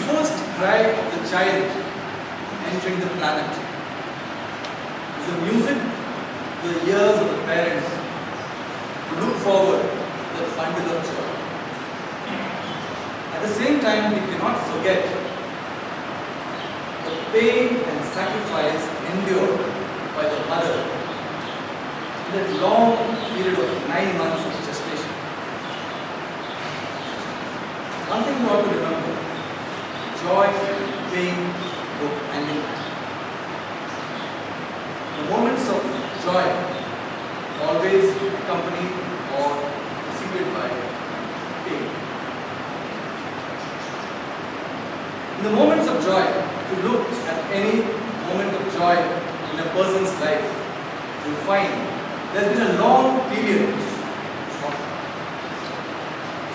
first cry of the child entering the planet is the music to the ears of the parents who look forward to the bundle of joy. At the same time, we cannot forget the pain and sacrifice endured by the mother in that long period of 9 months of gestation. One thing you have to remember, joy and pain go hand in hand. The moments of joy always accompanied or preceded by pain. In the moments of joy, if you look at any moment of joy in a person's life, you will find there has been a long period of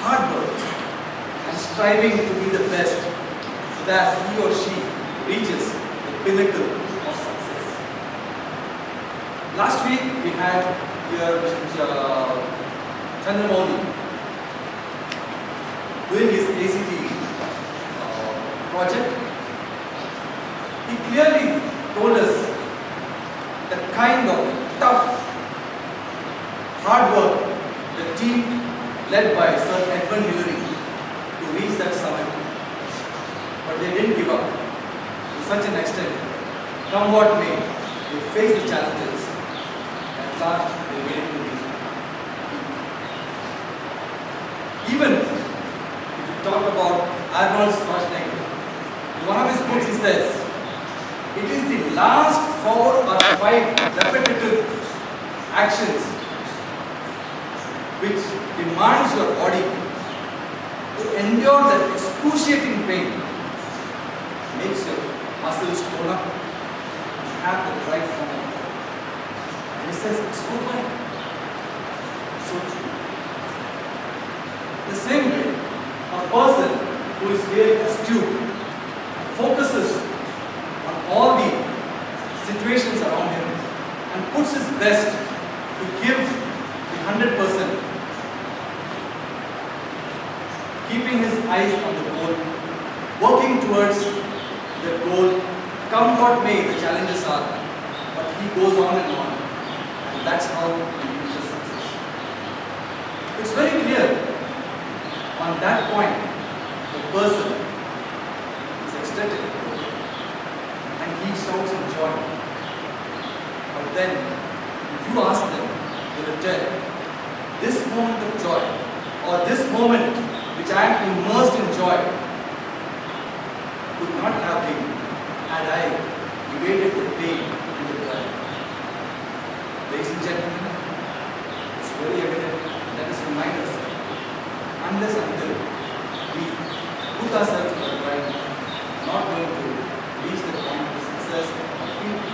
hard work and striving to be the best so that he or she reaches the pinnacle of success. Last week we had here Chandramoli doing his ACT project. He clearly told us the kind of tough, hard work the team led by Sir Edmund Hillary to reach that summit. But they didn't give up to such an extent. Come what may, they faced the challenges and at last they made it to reach. Even if you talk about Arnold Schwarzenegger, in one of his books he says, it is the last 4 or 5 repetitive actions which demands your body to endure that excruciating pain, makes your muscles tone up and have the right form. And he says, it's so right. So true. The same way, a person who is very astute focuses on all the situations around him and puts his best to give the 100%, keeping his eyes on the goal, working towards the goal, come what may, the challenges are, but he goes on, and that's how he reaches success. It's very clear, on that point, the person is ecstatic and he shouts in joy. But then, if you ask them, they will tell, this moment of joy, or this moment which I am immersed in joy, could not have been had I evaded the pain and the blood. Ladies and gentlemen, it's very evident. Let us remind ourselves, unless until we put ourselves to the right, not going to reach the point of success,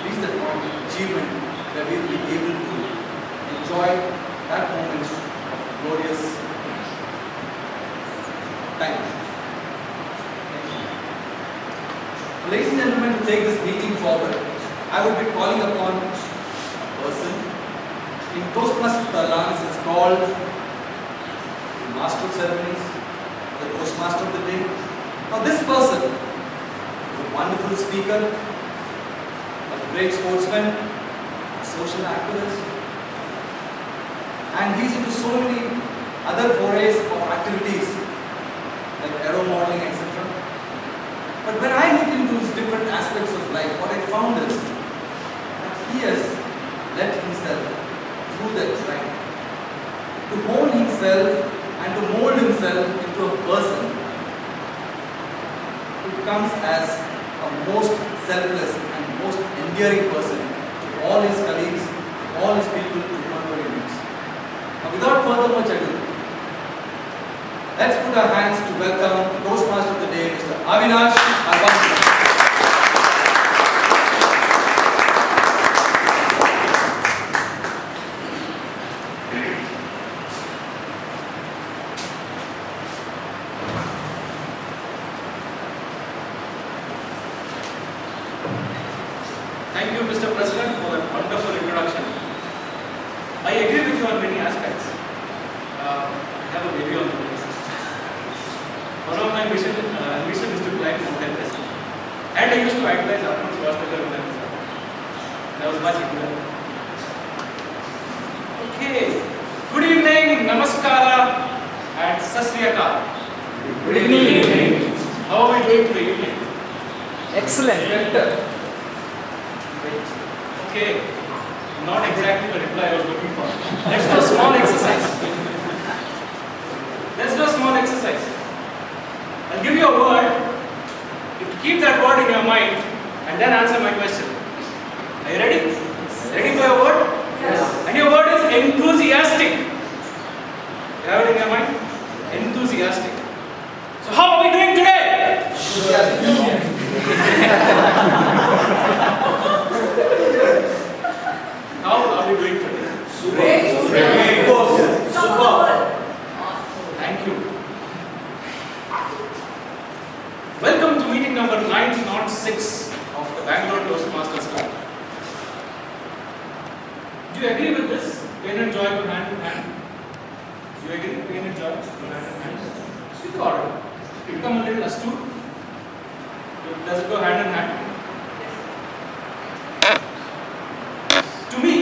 reach the point of achievement where we will be able to enjoy that moment of glorious time. Ladies and gentlemen, to take this meeting forward, I would be calling upon a person. In Toastmasters parlance, it's called the Master of Ceremonies, the Toastmaster of the Day. Now this person is a wonderful speaker, a great sportsman, a social activist, and he's into so many other forays of activities like aero modeling, etc. But when I look into his different aspects of life, what I found is that he has let himself through that time to hone himself and to mold himself into a person who comes as a most selfless and most endearing person to all his colleagues, to all his people, to whoever he meets. Now without further much ado, let's put our hands to welcome the Toastmaster of the Day, Mr. Avinash Albani. Thank you, Mr. President, for that wonderful introduction. I agree with you on many aspects. I have a baby on the way. One of my ambition is to time Mount Everest. And I used to idolize Arnold Schwarzenegger when I was young. That was much into that. Okay. Good evening, Namaskara, and Sasriyakal. Good evening. How are we doing today evening? Excellent. Okay. Not exactly the reply I was looking for. Let's do a small exercise. Let's do a small exercise. I'll give you a word. You keep that word in your mind and then answer my question. Are you ready? Ready for your word? Yes. And your word is enthusiastic. You have it in your mind? Enthusiastic. So how are we doing today? How are we doing today? Thank you. Welcome to meeting number 906 of the Bangalore Toastmasters Club. Do you agree with this? Pain and joy go hand in hand. Do you agree? Pain and joy go hand in hand. Speak about it. You become a little astute. Does it go hand in hand? To me,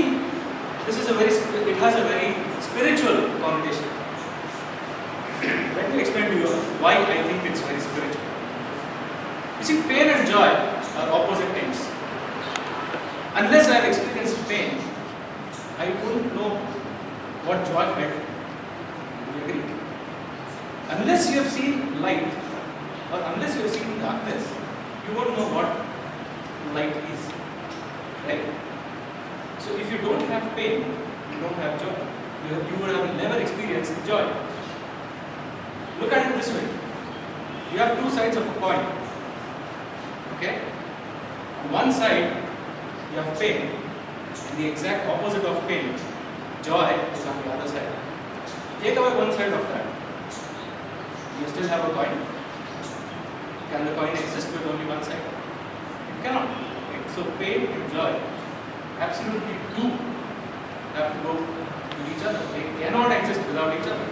this is it has a very spiritual connotation. Let me explain to you why I think it's very spiritual. You see, pain and joy are opposite things. Unless I have experienced pain, I wouldn't know what joy felt. Do you agree? Unless you have seen light, or unless you have seen darkness, you won't know what light is. Right? So if you don't have pain, you don't have joy. You would have never experienced joy. Look at it this way. You have two sides of a coin. Okay? On one side, you have pain. And the exact opposite of pain, joy, is on the other side. Take away one side of that. You still have a coin. Can the coin exist with only one side? It cannot. Okay? So pain and joy absolutely do have to go with each other. They cannot exist without each other.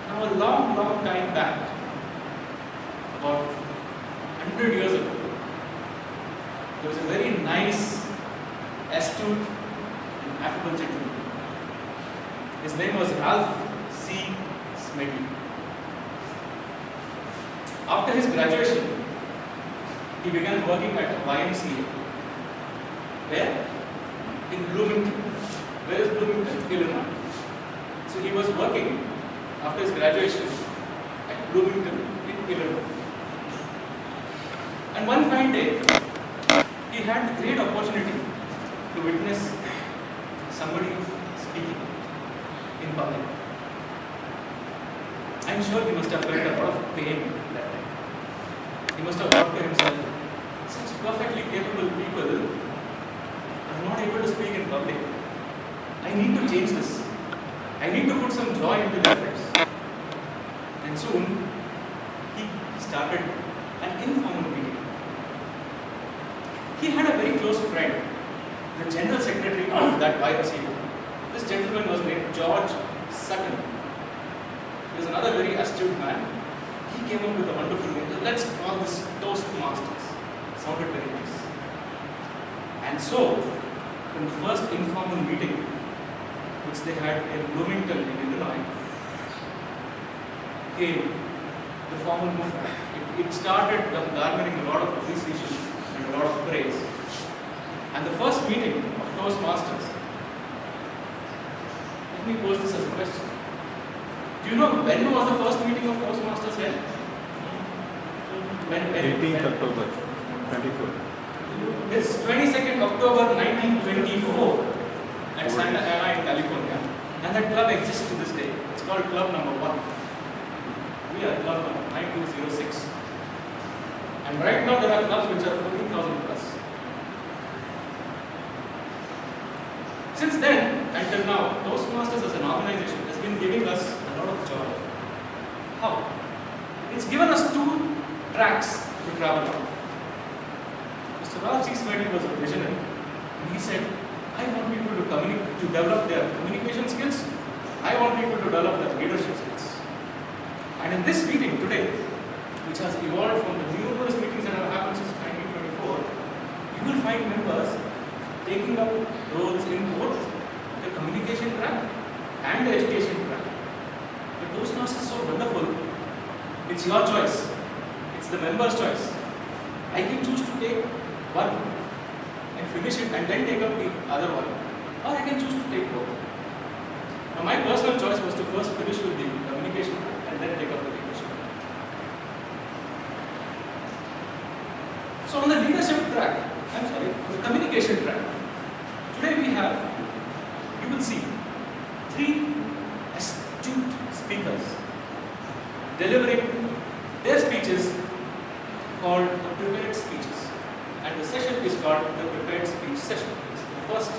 Now, a long, long time back, about 100 years ago, there was a very nice, astute, and affable gentleman. His name was Ralph C. Smedley. After his graduation, he began working at YMCA. Where? In Bloomington. Where is Bloomington? Illinois. So he was working after his graduation at Bloomington in Illinois. And one fine day, he had the great opportunity to witness somebody speaking in public. I'm sure he must have felt a lot of pain that time. He must have thought to himself, such perfectly capable people are not able to speak in public. I need to change this. I need to put some joy into their lives. And soon, he started an informal meeting. He had a very close friend, the general secretary of that YMCA. This gentleman was named George Sutton. He was another very astute man. He came up with a wonderful name. Let's call this Toastmasters. Sounded very nice. And so, in the first informal meeting, which they had in Bloomington, in Illinois, came the formal movement. It started garnering a lot of appreciation and a lot of praise. And the first meeting of Toastmasters, let me pose this as a question. Do you know when was the first meeting of Toastmasters held? When? 18th October 24. It's 22nd October 1924 at Santa Ana in California. And that club exists to this day. It's called Club Number 1. We are club number 9206. And right now there are clubs which are 14,000 plus. Since then, until now, Toastmasters as an organization has been giving us a lot of joy. How? It's given us two tracks to travel on. Mr. Ralph C. Smedley was a visionary. And he said, I want people to develop their communication skills. I want people to develop their leadership skills. And this meeting today, which has evolved from the numerous meetings that have happened since 1924, you will find members taking up roles in both the communication track and the education track. The Toastmasters is so wonderful. It's your choice. It's the member's choice. I can choose to take one and finish it and then take up the other one. Or I can choose to take both. Now my personal choice was to first finish with the communication and then take up the leadership. So on the leadership track, the communication track, today we have, you will see, 3 astute speakers delivering their speeches called the prepared speeches. And the session is called the prepared speech session. It's the first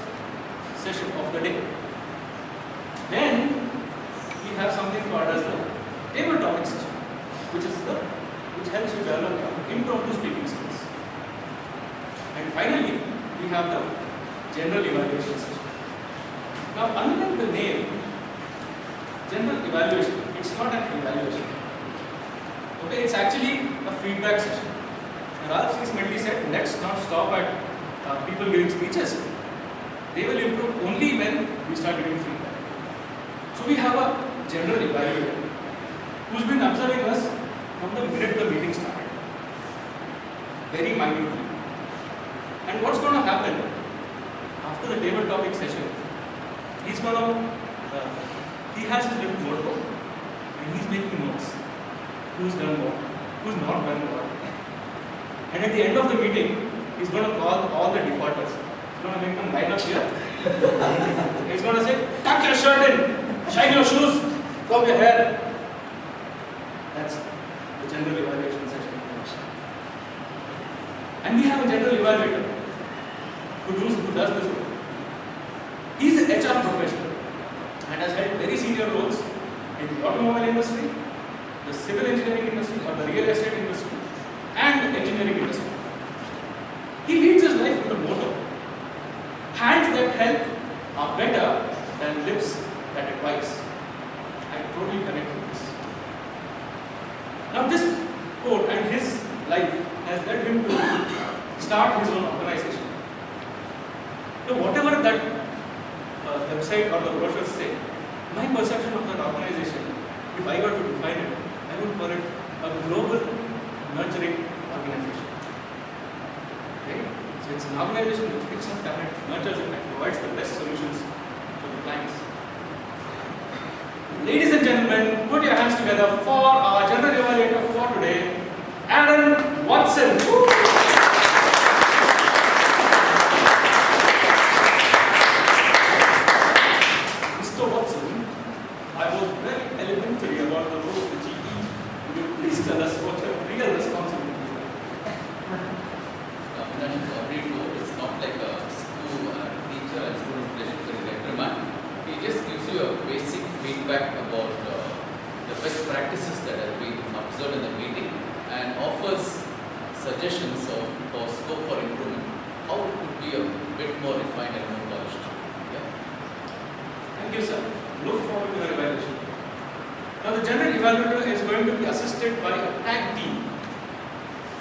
session of the day. Then we have something called as the table topic session, which helps you develop impromptu speaking skills. And finally, we have the general evaluation session. Now, unlike the name, general evaluation, it's not an evaluation. Okay, it's actually a feedback session. Ralph C. Smedley said, let's not stop at people giving speeches. They will improve only when we start giving feedback. So we have a general evaluator who's been observing us from the minute the meeting started, very minutely. And what's going to happen after the table topic session? He's going to, he has his little notebook and he's making notes. Who's done what? Who's not done what? And at the end of the meeting, he's going to call all the defaulters. He's going to make them line up here. He's going to say, tuck your shirt in, shine your shoes, comb your hair. That's the general evaluation session. And we have a general evaluator who does this work. He's an HR professional and has held very senior roles in the automobile industry, the civil engineering industry, or the real estate industry, and the engineering industry. He leads his life with a motto: hands that help are better than lips that advise. I totally connect with this. Now this quote and his life has led him to start his own organization. So whatever that website or the brochures say, my perception of that organization, if I were to define it, I would call it a global nurturing organization. Okay? So it's an organization which picks up talent, nurtures it, and provides the best solutions to the clients. Ladies and gentlemen, put your hands together for our general evaluator for today, Aaron Watson. Mr. Watson, I was very elementary about the role of the GE. Would you please tell us what your real responsibility is? It's not like a school teacher and student relationship reprimand. It just gives you a basic feedback about the best practices that have been observed in the meeting and offers suggestions for scope for improvement. How it could be a bit more refined and more polished. Yeah. Thank you, sir. Look forward to your evaluation. Now, the general evaluator is going to be assisted by a tag team.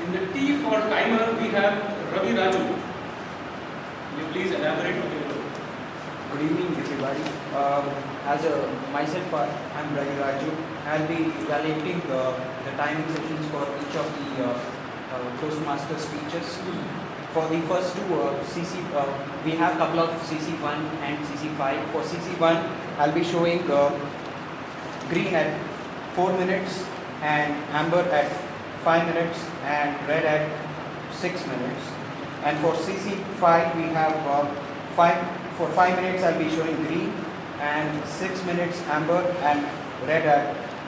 In the T for timer, we have Ravi Raju. Will you please elaborate on your role? Good evening, everybody. Myself, I'm Ravi Raju. I'll be evaluating the timing sessions for each of the Toastmaster speeches. For the first two, we have a couple of CC1 and CC5. For CC1, I'll be showing green at 4 minutes and amber at 5 minutes and red at 6 minutes. And for CC5, we have for 5 minutes I'll be showing green and 6 minutes amber and red at